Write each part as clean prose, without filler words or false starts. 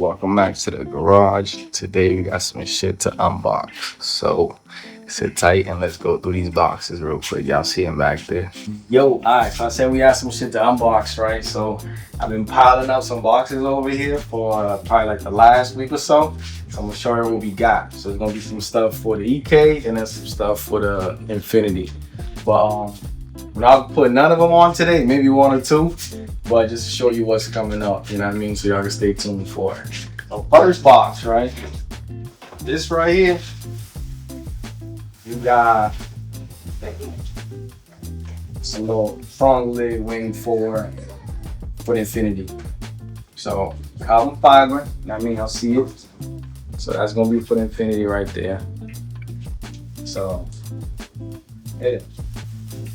welcome back to the garage. Today we got some shit to unbox. So sit tight and let's go through these boxes real quick. Y'all see them back there. Yo, alright, so I said we got some shit to unbox, right? So I've been piling up some boxes over here for probably like the last week or so. So I'm gonna show you what we got. So there's gonna be some stuff for the EK and then some stuff for the Infinity. But we're not putting none of them on today, maybe one or two, but just to show you what's coming up, you know what I mean? So y'all can stay tuned for it. So first box, right? This right here, you got some little front lid wing for the Infinity. So carbon fiber, you know what I mean? I'll see it. So that's gonna be for the Infinity right there. So, yeah.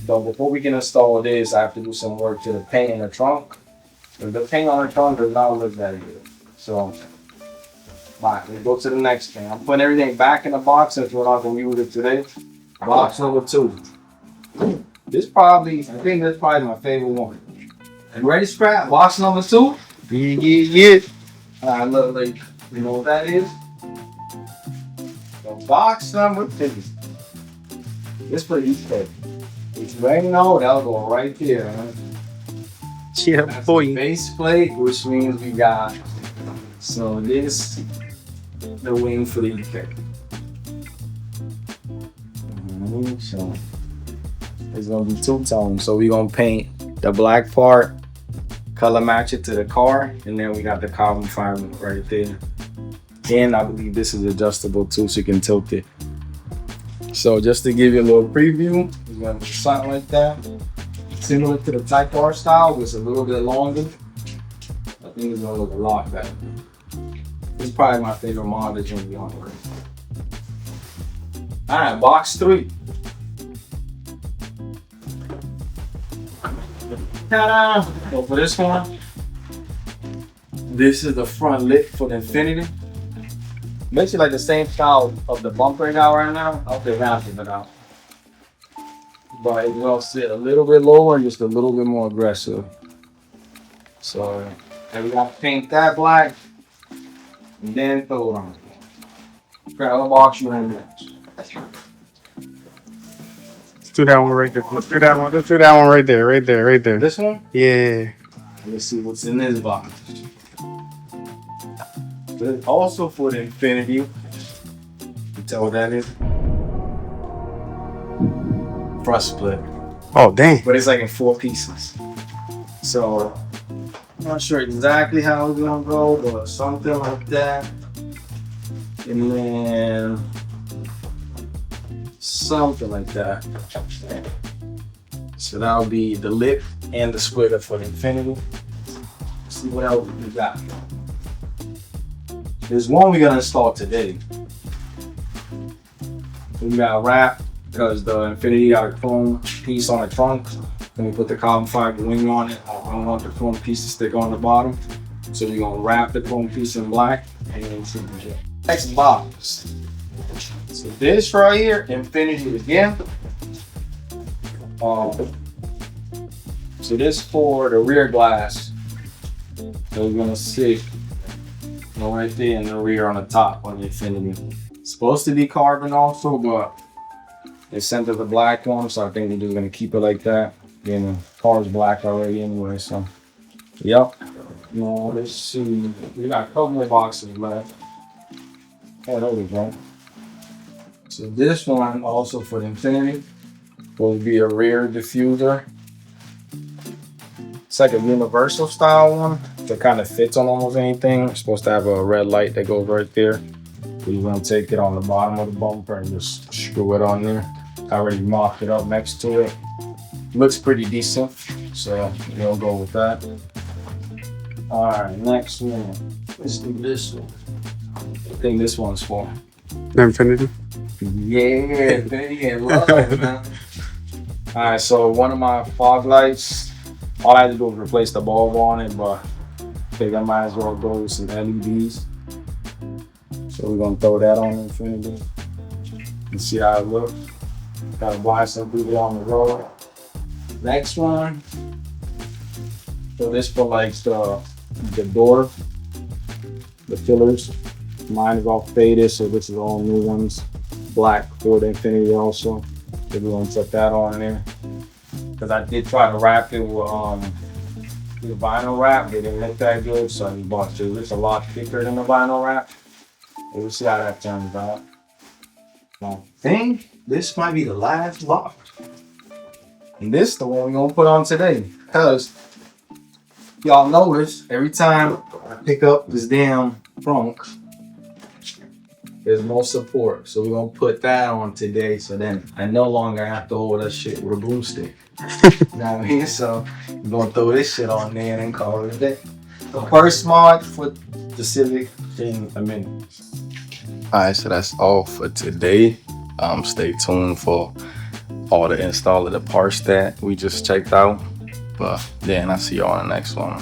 So before we can install this, I have to do some work to the paint in the trunk. The paint on the trunk does not look that good. So, alright, let's go to the next thing. I'm putting everything back in the box since we're not gonna use it today. Box number 2. I think this is probably my favorite one. And ready, Scrap? Box number 2? Yeah. Alright, look, like, you know what that is? So box number 2. This for the EK. It's raining out, that'll go right there. Huh? Yeah, that's boy. The base plate, which means we got, so this, the wing for the EK. So it's gonna be 2-tone. So we're gonna paint the black part, color match it to the car, and then we got the carbon fiber right there. And I believe this is adjustable too, so you can tilt it. So just to give you a little preview, we're gonna do something like that. Similar to the Type R style, but it's a little bit longer. I think it's gonna look a lot better. It's probably my favorite model that's gonna be on the race. Alright, box 3. Ta-da! So for this one, this is the front lip for the Infinity. Basically like the same style of the bumper I got right now. I'll be wrapping it out. But it's gonna sit a little bit lower and just a little bit more aggressive. So then we gotta paint that black and then throw it on. Grab the box you want next. Let's do that one right there. Let's do that one. Let's do that one right there. Right there. Right there. This one? Yeah. Let's see what's in this box. But also for the Infinity, you tell what that is? Front split. Oh, dang. But it's like in 4 pieces. So I'm not sure exactly how it's gonna go, but something like that. And then something like that. So that'll be the lip and the splitter for the Infinity. Let's see what else we got. There's one we're gonna install today. We got wrap because the Infinity got a chrome piece on the trunk. Then we put the carbon fiber wing on it. I don't want the chrome piece to stick on the bottom. So we're gonna wrap the chrome piece in black and then see the next box. So this right here, Infinity again. So this for the rear glass. So we're gonna sit right there in the rear on the top on the Infinity. It's supposed to be carbon also, but they sent us the black one, so I think they're just gonna keep it like that. You know, car's black already anyway, so yep. Now let's see. We got a couple more boxes left. Oh, there we go. So this one also for the Infinity will be a rear diffuser. It's like a universal style one that kind of fits on almost anything. It's supposed to have a red light that goes right there. You're gonna take it on the bottom of the bumper and just screw it on there. I already mocked it up next to it. Looks pretty decent, so we'll go with that. All right, next one. Let's do this one. I think this one's for The Infinity? yeah, Infinity and love, man. All right, so one of my fog lights, all I had to do was replace the bulb on it, but I think I might as well go with some LEDs. So we're gonna throw that on Infinity and see how it looks. Gotta buy some people on the road. Next one. So this for like the door the fillers. Mine is all faded, so this is all new ones. Black for the Infinity also. So we're gonna put that on there. Cause I did try to wrap it with vinyl wrap. It didn't look that good, so I bought two. It's a lot thicker than the vinyl wrap. And we'll see how that turns out. I think this might be the last box. And this is the one we're gonna put on today. Cause y'all notice every time I pick up this damn trunk, there's no support. So we're gonna put that on today, so then I no longer have to hold that shit with a broomstick. You know what I mean? So we're gonna throw this shit on there and then call it a day. The first mod for the Civic in a minute. Alright, so that's all for today. Stay tuned for all the install of the parts that we just checked out. But then I see y'all in the next one.